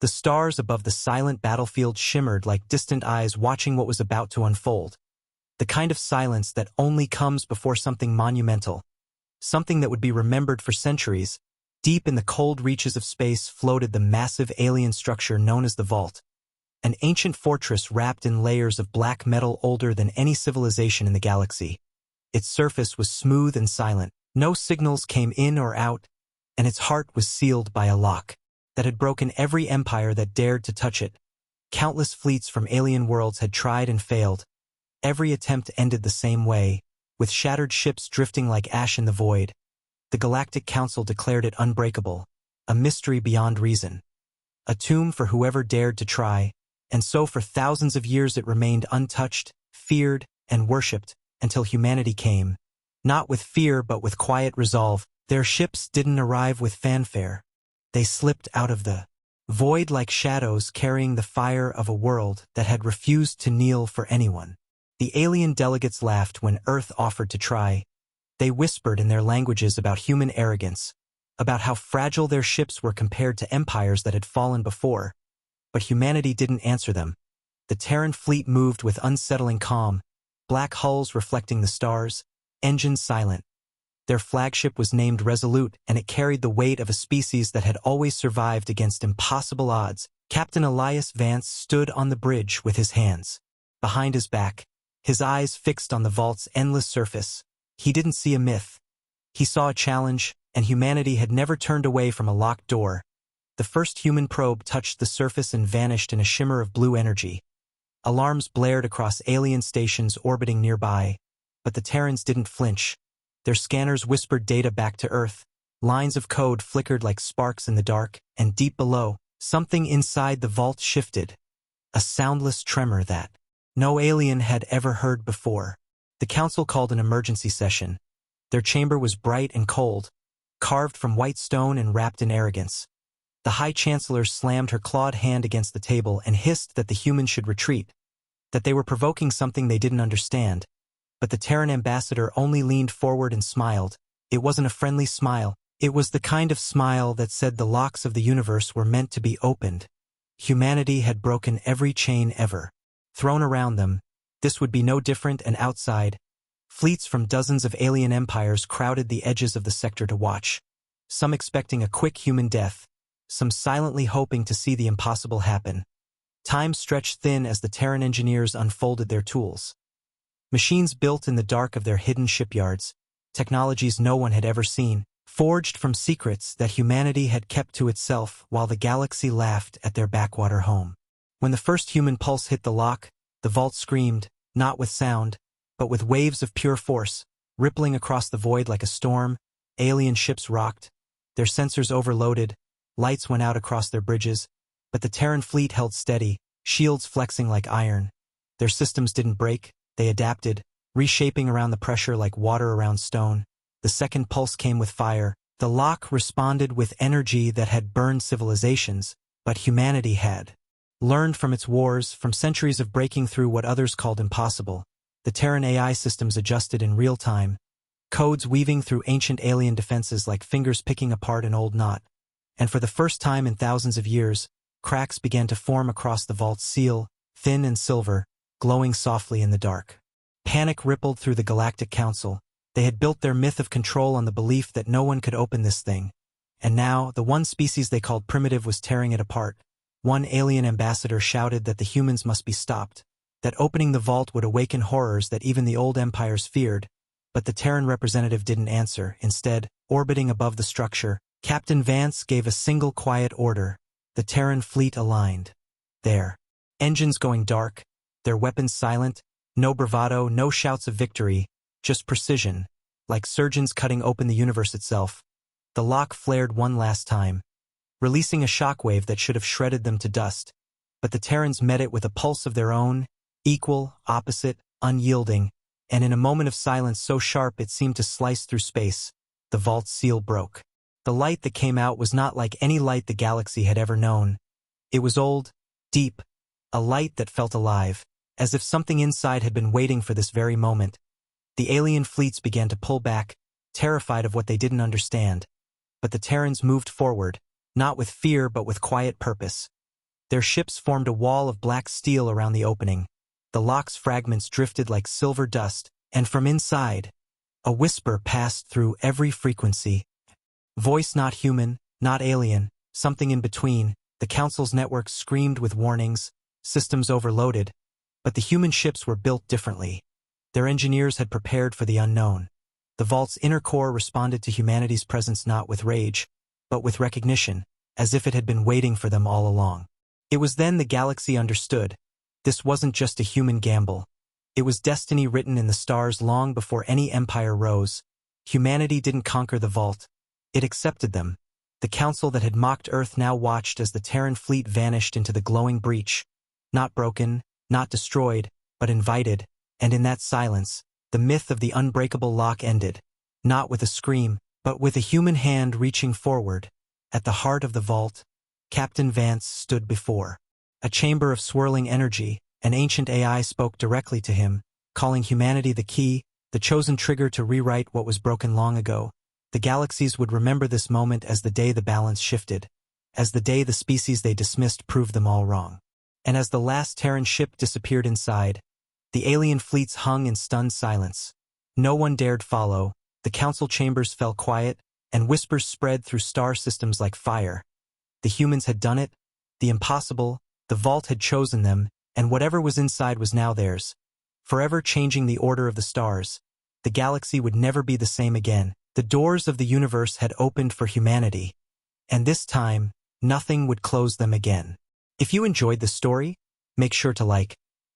The stars above the silent battlefield shimmered like distant eyes watching what was about to unfold. The kind of silence that only comes before something monumental. Something that would be remembered for centuries. Deep in the cold reaches of space floated the massive alien structure known as the Vault. An ancient fortress wrapped in layers of black metal older than any civilization in the galaxy. Its surface was smooth and silent. No signals came in or out, and its heart was sealed by a lock that had broken every empire that dared to touch it. Countless fleets from alien worlds had tried and failed. Every attempt ended the same way, with shattered ships drifting like ash in the void. The Galactic Council declared it unbreakable, a mystery beyond reason. A tomb for whoever dared to try, and so for thousands of years it remained untouched, feared, and worshipped, until humanity came. Not with fear but with quiet resolve. Their ships didn't arrive with fanfare. They slipped out of the void like shadows carrying the fire of a world that had refused to kneel for anyone. The alien delegates laughed when Earth offered to try. They whispered in their languages about human arrogance, about how fragile their ships were compared to empires that had fallen before. But humanity didn't answer them. The Terran fleet moved with unsettling calm, black hulls reflecting the stars, engines silent. Their flagship was named Resolute, and it carried the weight of a species that had always survived against impossible odds. Captain Elias Vance stood on the bridge with his hands behind his back, his eyes fixed on the vault's endless surface. He didn't see a myth. He saw a challenge, and humanity had never turned away from a locked door. The first human probe touched the surface and vanished in a shimmer of blue energy. Alarms blared across alien stations orbiting nearby, but the Terrans didn't flinch. Their scanners whispered data back to Earth. Lines of code flickered like sparks in the dark, and deep below, something inside the vault shifted. A soundless tremor that no alien had ever heard before. The council called an emergency session. Their chamber was bright and cold, carved from white stone and wrapped in arrogance. The High Chancellor slammed her clawed hand against the table and hissed that the humans should retreat, that they were provoking something they didn't understand. But the Terran ambassador only leaned forward and smiled. It wasn't a friendly smile. It was the kind of smile that said the locks of the universe were meant to be opened. Humanity had broken every chain ever thrown around them. This would be no different, and outside, fleets from dozens of alien empires crowded the edges of the sector to watch, some expecting a quick human death, some silently hoping to see the impossible happen. Time stretched thin as the Terran engineers unfolded their tools. Machines built in the dark of their hidden shipyards, technologies no one had ever seen, forged from secrets that humanity had kept to itself while the galaxy laughed at their backwater home. When the first human pulse hit the lock, the vault screamed, not with sound, but with waves of pure force, rippling across the void like a storm. Alien ships rocked, their sensors overloaded, lights went out across their bridges, but the Terran fleet held steady, shields flexing like iron. Their systems didn't break. They adapted, reshaping around the pressure like water around stone. The second pulse came with fire. The lock responded with energy that had burned civilizations, but humanity had learned from its wars, from centuries of breaking through what others called impossible. The Terran AI systems adjusted in real time, codes weaving through ancient alien defenses like fingers picking apart an old knot. And for the first time in thousands of years, cracks began to form across the vault's seal, thin and silver, glowing softly in the dark. Panic rippled through the Galactic Council. They had built their myth of control on the belief that no one could open this thing. And now, the one species they called primitive was tearing it apart. One alien ambassador shouted that the humans must be stopped, that opening the vault would awaken horrors that even the old empires feared. But the Terran representative didn't answer. Instead, orbiting above the structure, Captain Vance gave a single quiet order. The Terran fleet aligned. Their engines going dark, their weapons silent, no bravado, no shouts of victory, just precision, like surgeons cutting open the universe itself. The lock flared one last time, releasing a shockwave that should have shredded them to dust. But the Terrans met it with a pulse of their own, equal, opposite, unyielding, and in a moment of silence so sharp it seemed to slice through space, the vault's seal broke. The light that came out was not like any light the galaxy had ever known. It was old, deep, a light that felt alive, as if something inside had been waiting for this very moment. The alien fleets began to pull back, terrified of what they didn't understand. But the Terrans moved forward, not with fear but with quiet purpose. Their ships formed a wall of black steel around the opening. The lock's fragments drifted like silver dust, and from inside, a whisper passed through every frequency. Voice not human, not alien, something in between. The Council's network screamed with warnings, systems overloaded, but the human ships were built differently. Their engineers had prepared for the unknown. The Vault's inner core responded to humanity's presence not with rage, but with recognition, as if it had been waiting for them all along. It was then the galaxy understood. This wasn't just a human gamble. It was destiny written in the stars long before any empire rose. Humanity didn't conquer the Vault. It accepted them. The Council that had mocked Earth now watched as the Terran fleet vanished into the glowing breach. Not broken, not destroyed, but invited, and in that silence, the myth of the unbreakable lock ended. Not with a scream, but with a human hand reaching forward. At the heart of the Vault, Captain Vance stood before. A chamber of swirling energy, an ancient AI spoke directly to him, calling humanity the key, the chosen trigger to rewrite what was broken long ago. The galaxies would remember this moment as the day the balance shifted, as the day the species they dismissed proved them all wrong. And as the last Terran ship disappeared inside, the alien fleets hung in stunned silence. No one dared follow, the council chambers fell quiet, and whispers spread through star systems like fire. The humans had done it, the impossible, the Vault had chosen them, and whatever was inside was now theirs. Forever changing the order of the stars. The galaxy would never be the same again. The doors of the universe had opened for humanity, and this time, nothing would close them again. If you enjoyed the story, make sure to like,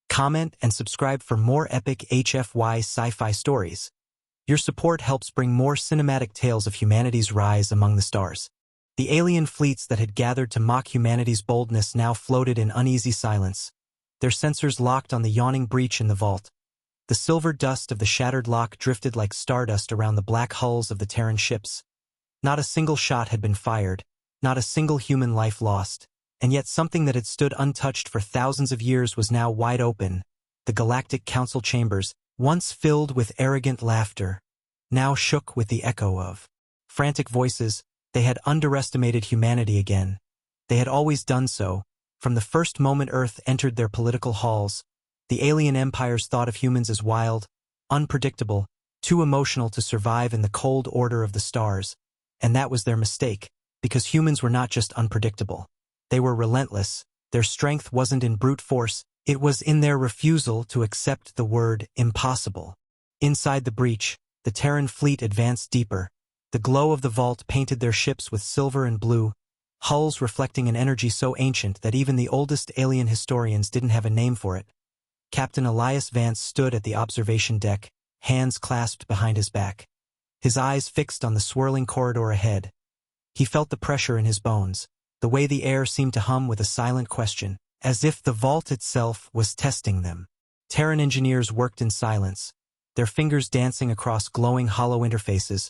comment, and subscribe for more epic HFY sci-fi stories. Your support helps bring more cinematic tales of humanity's rise among the stars. The alien fleets that had gathered to mock humanity's boldness now floated in uneasy silence, their sensors locked on the yawning breach in the Vault. The silver dust of the shattered lock drifted like stardust around the black hulls of the Terran ships. Not a single shot had been fired, not a single human life lost, and yet something that had stood untouched for thousands of years was now wide open. The Galactic Council chambers, once filled with arrogant laughter, now shook with the echo of frantic voices. They had underestimated humanity again. They had always done so. From the first moment Earth entered their political halls, the alien empires thought of humans as wild, unpredictable, too emotional to survive in the cold order of the stars. And that was their mistake, because humans were not just unpredictable. They were relentless. Their strength wasn't in brute force, it was in their refusal to accept the word impossible. Inside the breach, the Terran fleet advanced deeper. The glow of the Vault painted their ships with silver and blue, hulls reflecting an energy so ancient that even the oldest alien historians didn't have a name for it. Captain Elias Vance stood at the observation deck, hands clasped behind his back. His eyes fixed on the swirling corridor ahead. He felt the pressure in his bones, the way the air seemed to hum with a silent question, as if the Vault itself was testing them. Terran engineers worked in silence, their fingers dancing across glowing hollow interfaces,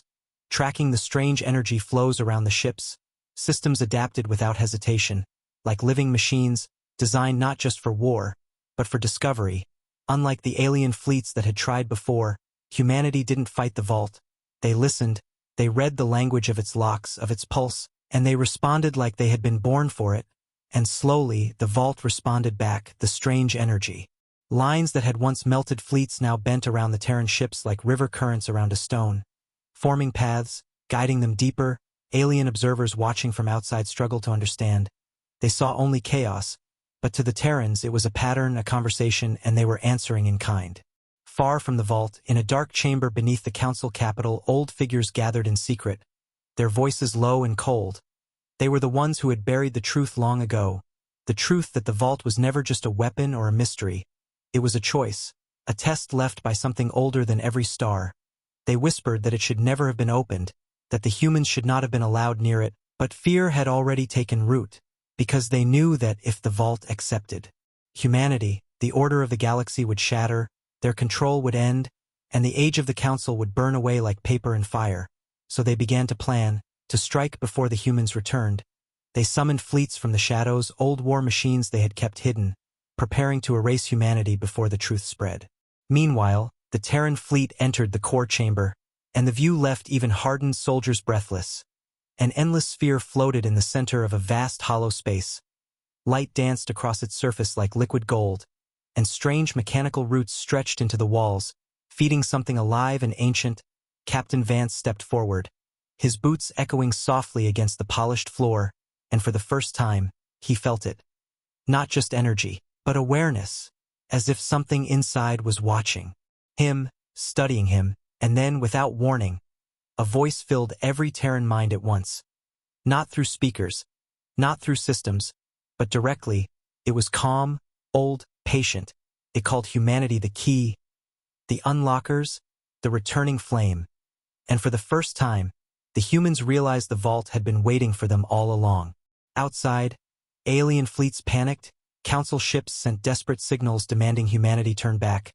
tracking the strange energy flows around the ships. Systems adapted without hesitation, like living machines, designed not just for war, but for discovery. Unlike the alien fleets that had tried before, humanity didn't fight the Vault. They listened, they read the language of its locks, of its pulse, and they responded like they had been born for it. And slowly, the Vault responded back, the strange energy. Lines that had once melted fleets now bent around the Terran ships like river currents around a stone, forming paths, guiding them deeper. Alien observers watching from outside struggled to understand. They saw only chaos, but to the Terrans it was a pattern, a conversation, and they were answering in kind. Far from the Vault, in a dark chamber beneath the council capital, old figures gathered in secret, their voices low and cold. They were the ones who had buried the truth long ago, the truth that the Vault was never just a weapon or a mystery. It was a choice, a test left by something older than every star. They whispered that it should never have been opened, that the humans should not have been allowed near it, but fear had already taken root, because they knew that if the Vault accepted humanity, the order of the galaxy would shatter, their control would end, and the age of the Council would burn away like paper and fire. So they began to plan, to strike before the humans returned. They summoned fleets from the shadows, old war machines they had kept hidden, preparing to erase humanity before the truth spread. Meanwhile, the Terran fleet entered the core chamber, and the view left even hardened soldiers breathless. An endless sphere floated in the center of a vast hollow space. Light danced across its surface like liquid gold, and strange mechanical roots stretched into the walls, feeding something alive and ancient. Captain Vance stepped forward, his boots echoing softly against the polished floor, and for the first time, he felt it. Not just energy, but awareness, as if something inside was watching him, studying him, and then, without warning, a voice filled every Terran mind at once. Not through speakers, not through systems, but directly. It was calm, old, patient. It called humanity the key, the unlockers, the returning flame. And for the first time, the humans realized the vault had been waiting for them all along. Outside, alien fleets panicked, council ships sent desperate signals demanding humanity turn back.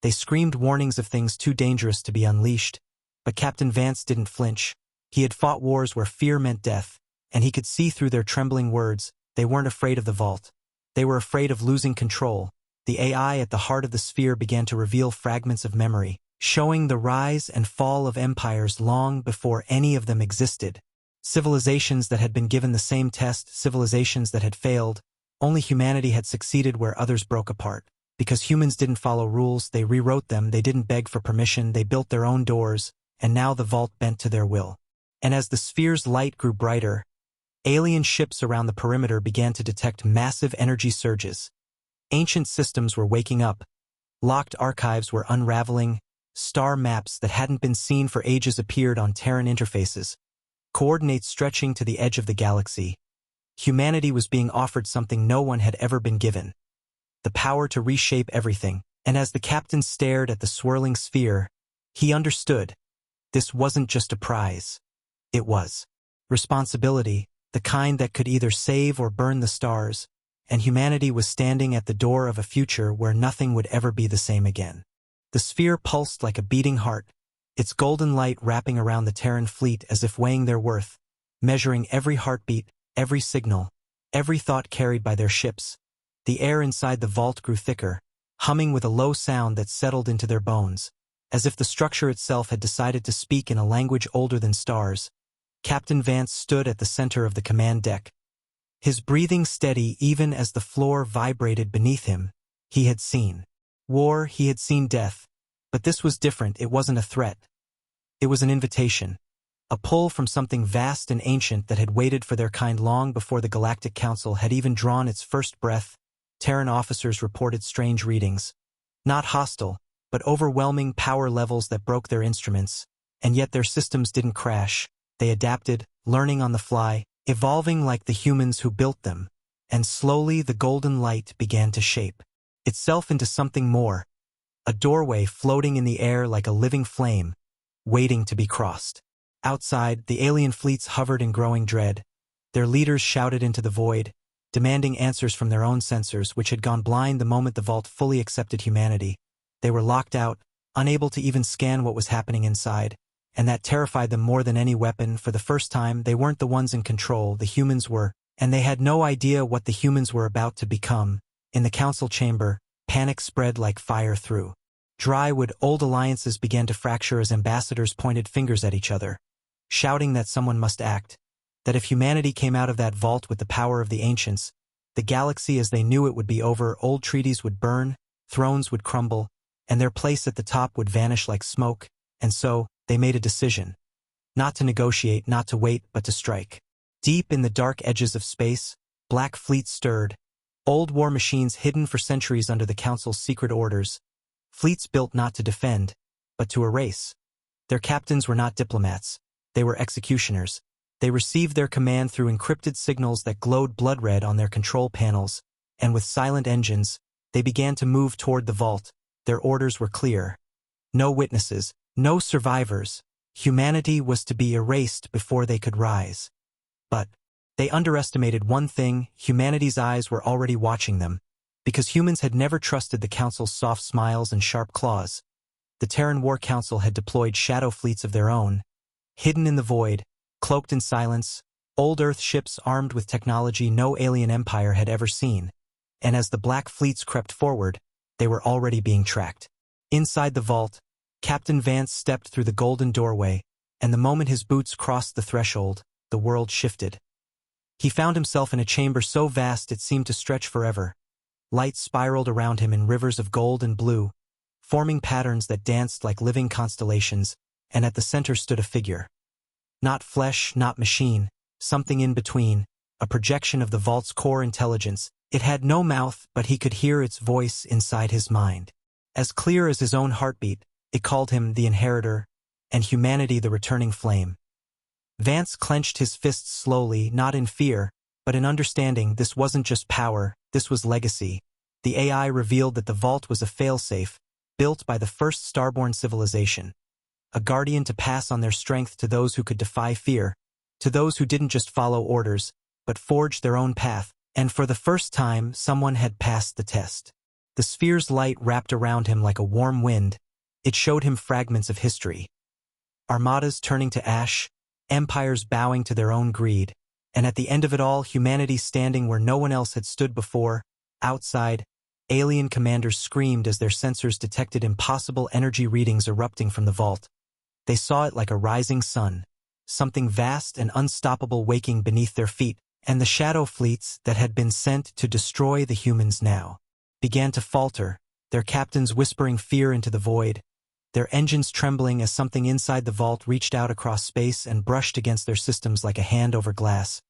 They screamed warnings of things too dangerous to be unleashed. But Captain Vance didn't flinch. He had fought wars where fear meant death, and he could see through their trembling words. They weren't afraid of the vault. They were afraid of losing control. The AI at the heart of the sphere began to reveal fragments of memory, showing the rise and fall of empires long before any of them existed. Civilizations that had been given the same test, civilizations that had failed. Only humanity had succeeded where others broke apart. Because humans didn't follow rules, they rewrote them, they didn't beg for permission, they built their own doors, and now the vault bent to their will. And as the sphere's light grew brighter, alien ships around the perimeter began to detect massive energy surges. Ancient systems were waking up. Locked archives were unraveling. Star maps that hadn't been seen for ages appeared on Terran interfaces. Coordinates stretching to the edge of the galaxy. Humanity was being offered something no one had ever been given. The power to reshape everything. And as the captain stared at the swirling sphere, he understood. This wasn't just a prize. It was responsibility, the kind that could either save or burn the stars, and humanity was standing at the door of a future where nothing would ever be the same again. The sphere pulsed like a beating heart, its golden light wrapping around the Terran fleet as if weighing their worth, measuring every heartbeat, every signal, every thought carried by their ships. The air inside the vault grew thicker, humming with a low sound that settled into their bones, as if the structure itself had decided to speak in a language older than stars. Captain Vance stood at the center of the command deck, his breathing steady even as the floor vibrated beneath him. He had seen war, he had seen death, but this was different. It wasn't a threat. It was an invitation, a pull from something vast and ancient that had waited for their kind long before the Galactic Council had even drawn its first breath. Terran officers reported strange readings. Not hostile, but overwhelming power levels that broke their instruments, and yet their systems didn't crash. They adapted, learning on the fly, evolving like the humans who built them, and slowly the golden light began to shape itself into something more, a doorway floating in the air like a living flame, waiting to be crossed. Outside, the alien fleets hovered in growing dread. Their leaders shouted into the void, demanding answers from their own sensors, which had gone blind the moment the vault fully accepted humanity. They were locked out, unable to even scan what was happening inside, and that terrified them more than any weapon. For the first time, they weren't the ones in control, the humans were, and they had no idea what the humans were about to become. In the council chamber, panic spread like fire through drywood. Old alliances began to fracture as ambassadors pointed fingers at each other, shouting that someone must act, that if humanity came out of that vault with the power of the ancients, the galaxy as they knew it would be over. Old treaties would burn, thrones would crumble, and their place at the top would vanish like smoke. And so, they made a decision. Not to negotiate, not to wait, but to strike. Deep in the dark edges of space, black fleets stirred. Old war machines hidden for centuries under the Council's secret orders. Fleets built not to defend, but to erase. Their captains were not diplomats. They were executioners. They received their command through encrypted signals that glowed blood red on their control panels, and with silent engines, they began to move toward the vault. Their orders were clear. No witnesses, no survivors. Humanity was to be erased before they could rise. But they underestimated one thing: humanity's eyes were already watching them, because humans had never trusted the Council's soft smiles and sharp claws. The Terran War Council had deployed shadow fleets of their own, hidden in the void, cloaked in silence, old Earth ships armed with technology no alien empire had ever seen. And as the black fleets crept forward, they were already being tracked. Inside the vault, Captain Vance stepped through the golden doorway, and the moment his boots crossed the threshold, the world shifted. He found himself in a chamber so vast it seemed to stretch forever. Light spiraled around him in rivers of gold and blue, forming patterns that danced like living constellations, and at the center stood a figure. Not flesh, not machine, something in between, a projection of the vault's core intelligence. It had no mouth, but he could hear its voice inside his mind. As clear as his own heartbeat, it called him the Inheritor, and humanity the returning flame. Vance clenched his fists slowly, not in fear, but in understanding. This wasn't just power, this was legacy. The AI revealed that the vault was a failsafe, built by the first starborn civilization. A guardian to pass on their strength to those who could defy fear, to those who didn't just follow orders, but forged their own path, and for the first time someone had passed the test. The sphere's light wrapped around him like a warm wind. It showed him fragments of history. Armadas turning to ash, empires bowing to their own greed, and at the end of it all, humanity standing where no one else had stood before. Outside, alien commanders screamed as their sensors detected impossible energy readings erupting from the vault. They saw it like a rising sun, something vast and unstoppable waking beneath their feet, and the shadow fleets that had been sent to destroy the humans now began to falter, their captains whispering fear into the void, their engines trembling as something inside the vault reached out across space and brushed against their systems like a hand over glass.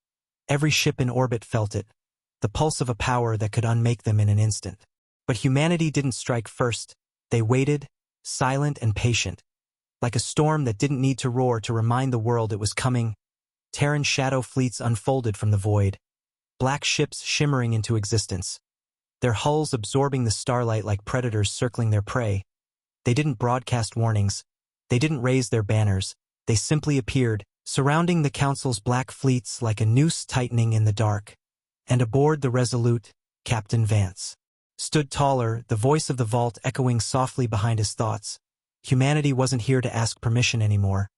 Every ship in orbit felt it, the pulse of a power that could unmake them in an instant. But humanity didn't strike first. They waited, silent and patient, like a storm that didn't need to roar to remind the world it was coming. Terran shadow fleets unfolded from the void, black ships shimmering into existence, their hulls absorbing the starlight like predators circling their prey. They didn't broadcast warnings, they didn't raise their banners, they simply appeared, surrounding the Council's black fleets like a noose tightening in the dark. And aboard the Resolute, Captain Vance stood taller, the voice of the vault echoing softly behind his thoughts. Humanity wasn't here to ask permission anymore.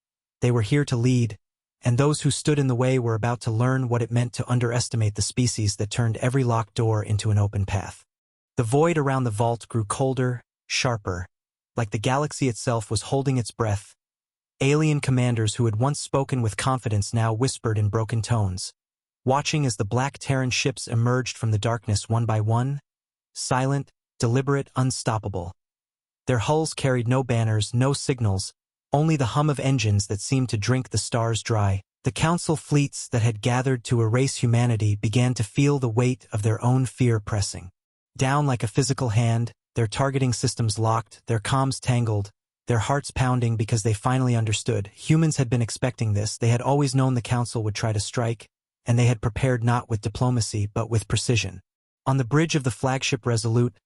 They were here to lead, and those who stood in the way were about to learn what it meant to underestimate the species that turned every locked door into an open path. The void around the vault grew colder, sharper, like the galaxy itself was holding its breath. Alien commanders who had once spoken with confidence now whispered in broken tones, watching as the black Terran ships emerged from the darkness one by one, silent, deliberate, unstoppable. Their hulls carried no banners, no signals, only the hum of engines that seemed to drink the stars dry. The Council fleets that had gathered to erase humanity began to feel the weight of their own fear pressing down like a physical hand, their targeting systems locked, their comms tangled, their hearts pounding because they finally understood. Humans had been expecting this. They had always known the Council would try to strike, and they had prepared not with diplomacy but with precision. On the bridge of the flagship Resolute,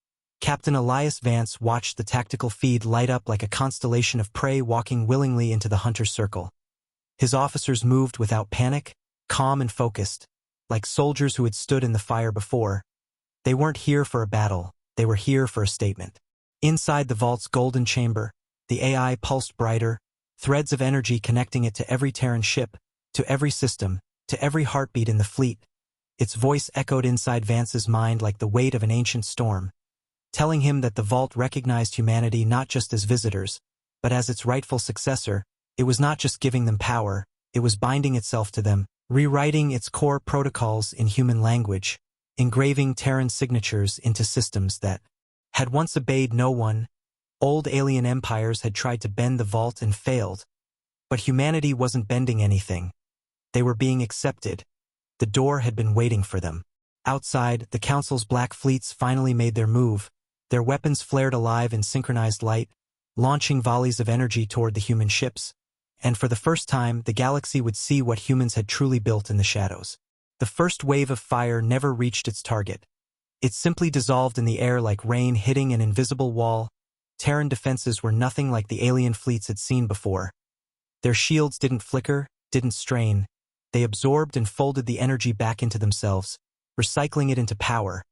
Captain Elias Vance watched the tactical feed light up like a constellation of prey walking willingly into the hunter's circle. His officers moved without panic, calm and focused, like soldiers who had stood in the fire before. They weren't here for a battle, they were here for a statement. Inside the vault's golden chamber, the AI pulsed brighter, threads of energy connecting it to every Terran ship, to every system, to every heartbeat in the fleet. Its voice echoed inside Vance's mind like the weight of an ancient storm, telling him that the vault recognized humanity not just as visitors, but as its rightful successor. It was not just giving them power, it was binding itself to them, rewriting its core protocols in human language, engraving Terran signatures into systems that had once obeyed no one. Old alien empires had tried to bend the vault and failed, but humanity wasn't bending anything. They were being accepted. The door had been waiting for them. Outside, the Council's black fleets finally made their move. Their weapons flared alive in synchronized light, launching volleys of energy toward the human ships. And for the first time, the galaxy would see what humans had truly built in the shadows. The first wave of fire never reached its target. It simply dissolved in the air like rain hitting an invisible wall. Terran defenses were nothing like the alien fleets had seen before. Their shields didn't flicker, didn't strain. They absorbed and folded the energy back into themselves, recycling it into power.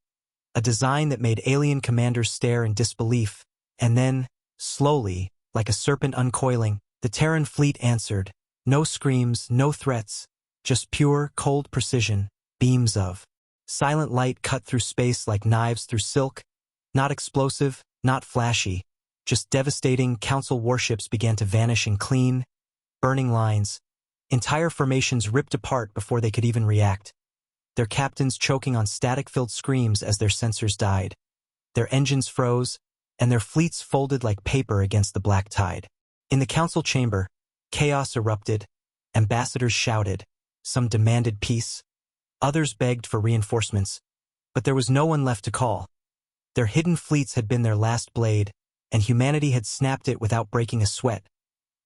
A design that made alien commanders stare in disbelief. And then, slowly, like a serpent uncoiling, the Terran fleet answered. No screams, no threats, just pure, cold precision, beams of silent light cut through space like knives through silk. Not explosive, not flashy, just devastating. Council warships began to vanish in clean, burning lines. Entire formations ripped apart before they could even react. their captains choking on static-filled screams as their sensors died. Their engines froze, and their fleets folded like paper against the black tide. In the council chamber, chaos erupted. Ambassadors shouted. Some demanded peace. Others begged for reinforcements. But there was no one left to call. Their hidden fleets had been their last blade, and humanity had snapped it without breaking a sweat.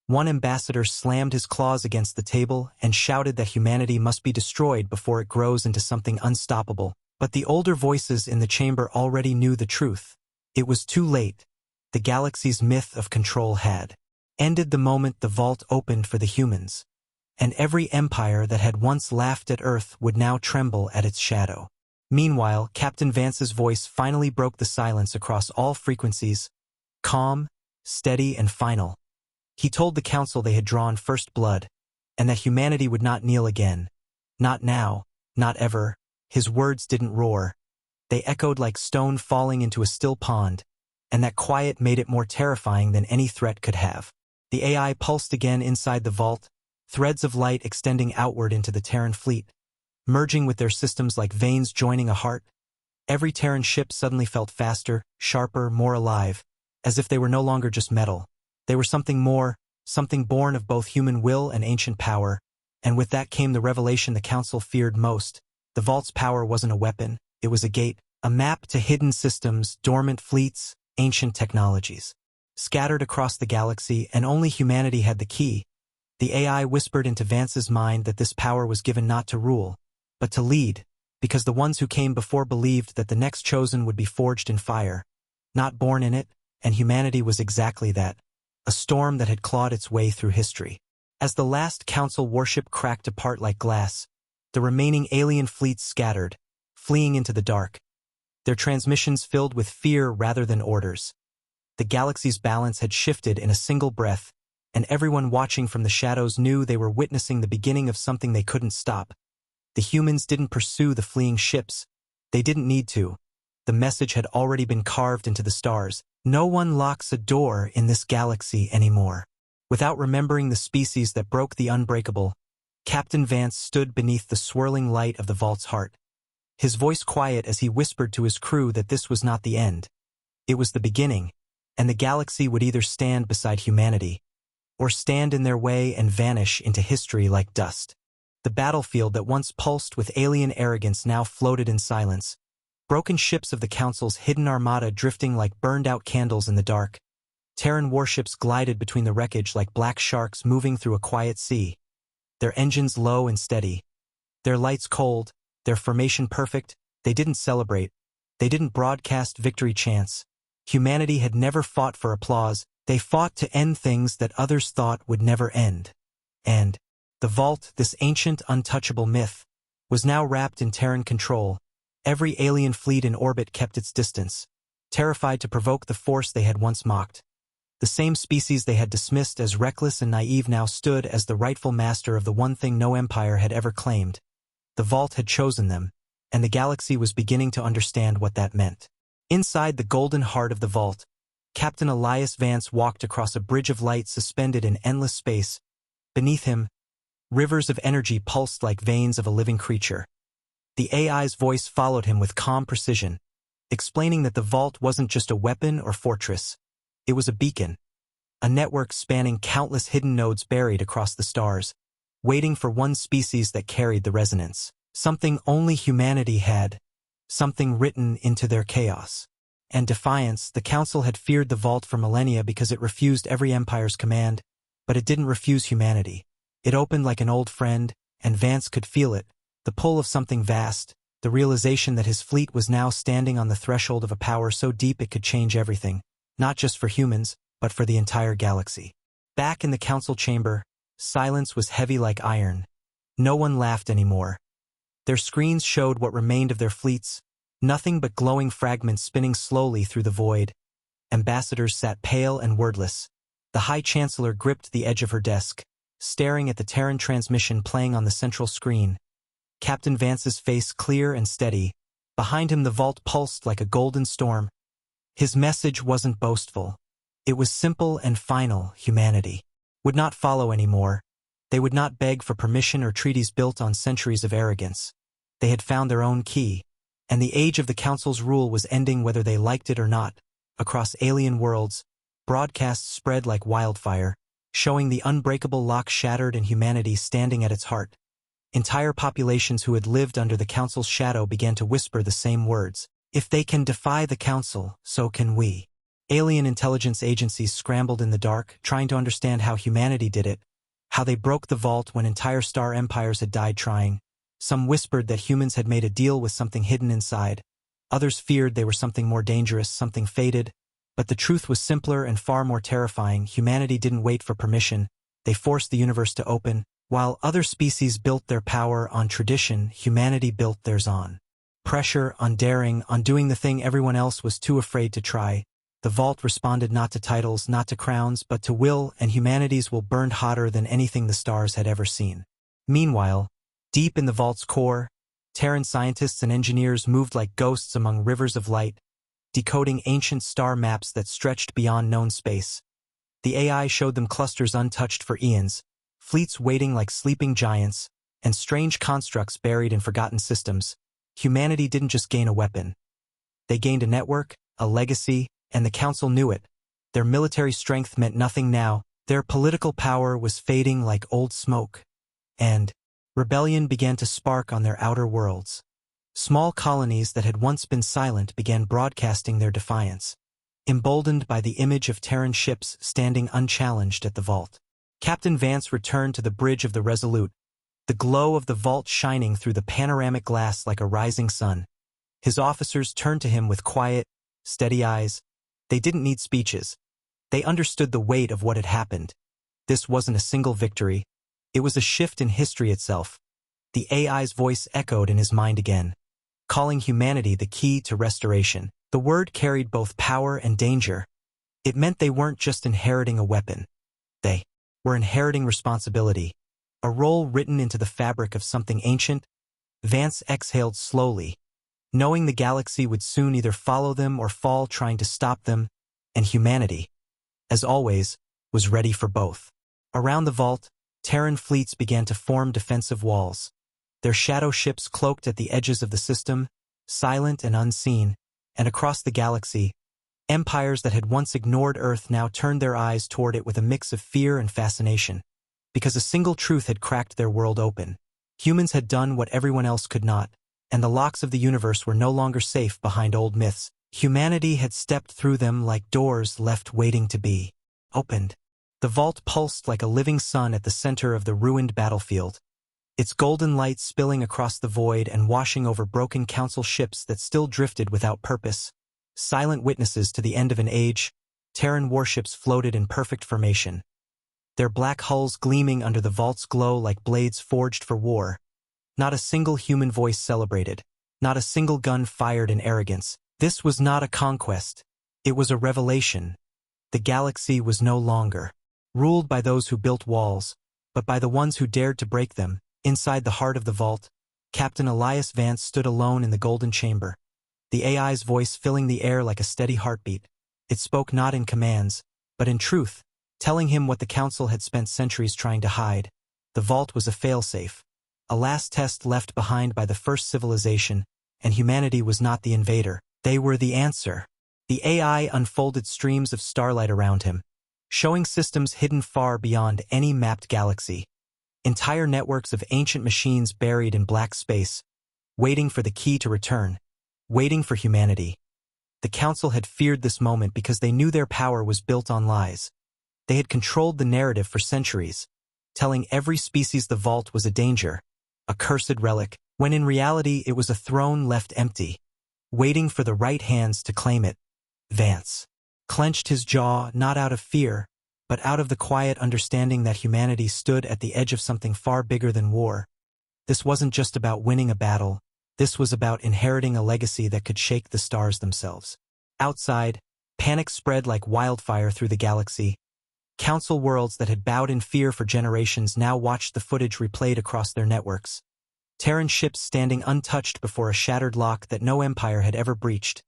One ambassador slammed his claws against the table and shouted that humanity must be destroyed before it grows into something unstoppable. But the older voices in the chamber already knew the truth. It was too late. The galaxy's myth of control had ended the moment the vault opened for the humans, and every empire that had once laughed at Earth would now tremble at its shadow. Meanwhile, Captain Vance's voice finally broke the silence across all frequencies, calm, steady, and final. He told the council they had drawn first blood, and that humanity would not kneel again. Not now, not ever. His words didn't roar. They echoed like stone falling into a still pond, and that quiet made it more terrifying than any threat could have. The AI pulsed again inside the vault, threads of light extending outward into the Terran fleet, merging with their systems like veins joining a heart. Every Terran ship suddenly felt faster, sharper, more alive, as if they were no longer just metal. They were something more, something born of both human will and ancient power, and with that came the revelation the Council feared most. The Vault's power wasn't a weapon, it was a gate, a map to hidden systems, dormant fleets, ancient technologies. Scattered across the galaxy, and only humanity had the key. The AI whispered into Vance's mind that this power was given not to rule, but to lead, because the ones who came before believed that the next chosen would be forged in fire, not born in it, and humanity was exactly that, a storm that had clawed its way through history. As the last Council warship cracked apart like glass, the remaining alien fleets scattered, fleeing into the dark, their transmissions filled with fear rather than orders. The galaxy's balance had shifted in a single breath, and everyone watching from the shadows knew they were witnessing the beginning of something they couldn't stop. The humans didn't pursue the fleeing ships. They didn't need to. The message had already been carved into the stars. No one locks a door in this galaxy anymore. Without remembering the species that broke the unbreakable, Captain Vance stood beneath the swirling light of the vault's heart, his voice quiet as he whispered to his crew that this was not the end. It was the beginning, and the galaxy would either stand beside humanity, or stand in their way and vanish into history like dust. The battlefield that once pulsed with alien arrogance now floated in silence, broken ships of the Council's hidden armada drifting like burned-out candles in the dark. Terran warships glided between the wreckage like black sharks moving through a quiet sea, their engines low and steady, their lights cold, their formation perfect. They didn't celebrate. They didn't broadcast victory chants. Humanity had never fought for applause. They fought to end things that others thought would never end. And the Vault, this ancient, untouchable myth, was now wrapped in Terran control. Every alien fleet in orbit kept its distance, terrified to provoke the force they had once mocked. The same species they had dismissed as reckless and naive now stood as the rightful master of the one thing no empire had ever claimed. The Vault had chosen them, and the galaxy was beginning to understand what that meant. Inside the golden heart of the Vault, Captain Elias Vance walked across a bridge of light suspended in endless space. Beneath him, rivers of energy pulsed like veins of a living creature. The AI's voice followed him with calm precision, explaining that the Vault wasn't just a weapon or fortress. It was a beacon, a network spanning countless hidden nodes buried across the stars, waiting for one species that carried the resonance. Something only humanity had, something written into their chaos. And defiance, the Council had feared the Vault for millennia because it refused every empire's command, but it didn't refuse humanity. It opened like an old friend, and Vance could feel it, the pull of something vast, the realization that his fleet was now standing on the threshold of a power so deep it could change everything, not just for humans, but for the entire galaxy. Back in the Council chamber, silence was heavy like iron. No one laughed anymore. Their screens showed what remained of their fleets, nothing but glowing fragments spinning slowly through the void. Ambassadors sat pale and wordless. The High Chancellor gripped the edge of her desk, staring at the Terran transmission playing on the central screen. Captain Vance's face clear and steady. Behind him the Vault pulsed like a golden storm. His message wasn't boastful. It was simple and final. Humanity would not follow anymore. They would not beg for permission or treaties built on centuries of arrogance. They had found their own key, and the age of the Council's rule was ending whether they liked it or not. Across alien worlds, broadcasts spread like wildfire, showing the unbreakable lock shattered and humanity standing at its heart. Entire populations who had lived under the Council's shadow began to whisper the same words. If they can defy the Council, so can we. Alien intelligence agencies scrambled in the dark, trying to understand how humanity did it, how they broke the vault when entire star empires had died trying. Some whispered that humans had made a deal with something hidden inside. Others feared they were something more dangerous, something fated. But the truth was simpler and far more terrifying. Humanity didn't wait for permission. They forced the universe to open. While other species built their power on tradition, humanity built theirs on pressure, on daring, on doing the thing everyone else was too afraid to try. The vault responded not to titles, not to crowns, but to will, and humanity's will burned hotter than anything the stars had ever seen. Meanwhile, deep in the vault's core, Terran scientists and engineers moved like ghosts among rivers of light, decoding ancient star maps that stretched beyond known space. The AI showed them clusters untouched for eons, fleets waiting like sleeping giants, and strange constructs buried in forgotten systems. Humanity didn't just gain a weapon. They gained a network, a legacy, and the Council knew it. Their military strength meant nothing now. Their political power was fading like old smoke. And rebellion began to spark on their outer worlds. Small colonies that had once been silent began broadcasting their defiance, emboldened by the image of Terran ships standing unchallenged at the vault. Captain Vance returned to the bridge of the Resolute, the glow of the vault shining through the panoramic glass like a rising sun. His officers turned to him with quiet, steady eyes. They didn't need speeches. They understood the weight of what had happened. This wasn't a single victory. It was a shift in history itself. The AI's voice echoed in his mind again, calling humanity the key to restoration. The word carried both power and danger. It meant they weren't just inheriting a weapon. They were inheriting responsibility, a role written into the fabric of something ancient. Vance exhaled slowly, knowing the galaxy would soon either follow them or fall trying to stop them, and humanity, as always, was ready for both. Around the vault, Terran fleets began to form defensive walls, their shadow ships cloaked at the edges of the system, silent and unseen, and across the galaxy, empires that had once ignored Earth now turned their eyes toward it with a mix of fear and fascination, because a single truth had cracked their world open. Humans had done what everyone else could not, and the locks of the universe were no longer safe behind old myths. Humanity had stepped through them like doors left waiting to be opened. The vault pulsed like a living sun at the center of the ruined battlefield, its golden light spilling across the void and washing over broken Council ships that still drifted without purpose. Silent witnesses to the end of an age, Terran warships floated in perfect formation, their black hulls gleaming under the vault's glow like blades forged for war. Not a single human voice celebrated, not a single gun fired in arrogance. This was not a conquest. It was a revelation. The galaxy was no longer ruled by those who built walls, but by the ones who dared to break them. Inside the heart of the vault, Captain Elias Vance stood alone in the golden chamber, the AI's voice filling the air like a steady heartbeat. It spoke not in commands, but in truth, telling him what the Council had spent centuries trying to hide. The vault was a failsafe, a last test left behind by the first civilization, and humanity was not the invader. They were the answer. The AI unfolded streams of starlight around him, showing systems hidden far beyond any mapped galaxy. Entire networks of ancient machines buried in black space, waiting for the key to return, waiting for humanity. The Council had feared this moment because they knew their power was built on lies. They had controlled the narrative for centuries, telling every species the vault was a danger, a cursed relic, when in reality it was a throne left empty, waiting for the right hands to claim it. Vance clenched his jaw not out of fear, but out of the quiet understanding that humanity stood at the edge of something far bigger than war. This wasn't just about winning a battle. This was about inheriting a legacy that could shake the stars themselves. Outside, panic spread like wildfire through the galaxy. Council worlds that had bowed in fear for generations now watched the footage replayed across their networks. Terran ships standing untouched before a shattered lock that no empire had ever breached.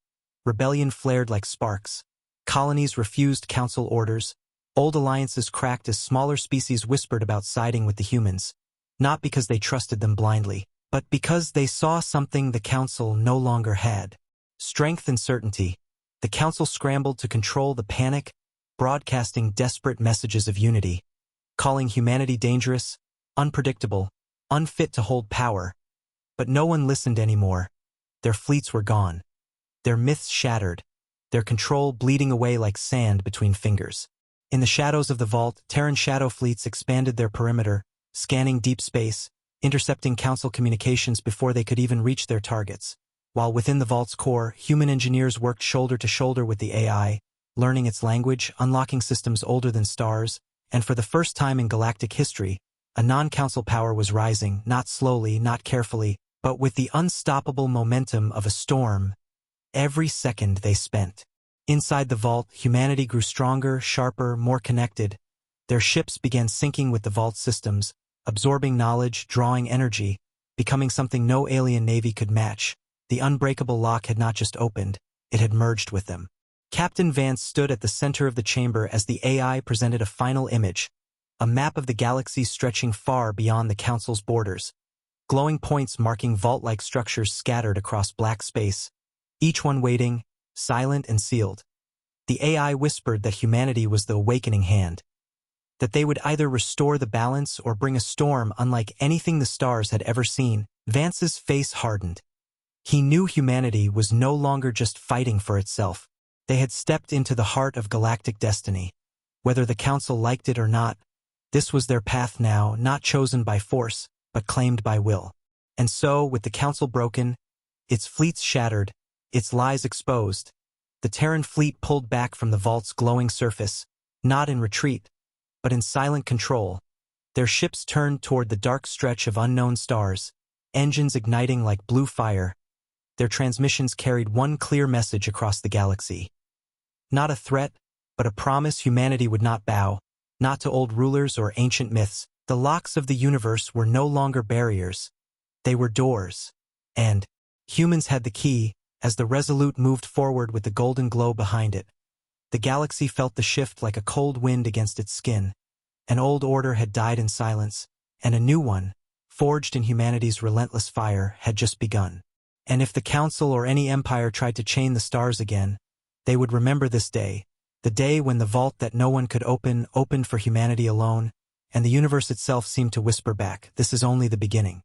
Rebellion flared like sparks. Colonies refused Council orders. Old alliances cracked as smaller species whispered about siding with the humans, not because they trusted them blindly, But because they saw something the Council no longer had. Strength and certainty. The Council scrambled to control the panic, broadcasting desperate messages of unity, calling humanity dangerous, unpredictable, unfit to hold power. But no one listened anymore. Their fleets were gone. Their myths shattered, their control bleeding away like sand between fingers. In the shadows of the vault, Terran shadow fleets expanded their perimeter, scanning deep space, intercepting Council communications before they could even reach their targets. While within the vault's core, human engineers worked shoulder to shoulder with the AI, learning its language, unlocking systems older than stars, and for the first time in galactic history, a non-Council power was rising, not slowly, not carefully, but with the unstoppable momentum of a storm. Every second they spent inside the vault, humanity grew stronger, sharper, more connected. Their ships began syncing with the vault systems, absorbing knowledge, drawing energy, becoming something no alien navy could match. The unbreakable lock had not just opened, it had merged with them. Captain Vance stood at the center of the chamber as the AI presented a final image, a map of the galaxy stretching far beyond the Council's borders. Glowing points marking vault-like structures scattered across black space, each one waiting, silent and sealed. The AI whispered that humanity was the awakening hand, that they would either restore the balance or bring a storm unlike anything the stars had ever seen. Vance's face hardened. He knew humanity was no longer just fighting for itself. They had stepped into the heart of galactic destiny. Whether the Council liked it or not, this was their path now, not chosen by force, but claimed by will. And so, with the Council broken, its fleets shattered, its lies exposed, the Terran fleet pulled back from the vault's glowing surface, not in retreat, but in silent control. Their ships turned toward the dark stretch of unknown stars, engines igniting like blue fire. Their transmissions carried one clear message across the galaxy. Not a threat, but a promise humanity would not bow, not to old rulers or ancient myths. The locks of the universe were no longer barriers. They were doors. And humans had the key. As the Resolute moved forward with the golden glow behind it, the galaxy felt the shift like a cold wind against its skin. An old order had died in silence, and a new one, forged in humanity's relentless fire, had just begun. And if the Council or any empire tried to chain the stars again, they would remember this day, the day when the vault that no one could open, opened for humanity alone, and the universe itself seemed to whisper back, "This is only the beginning."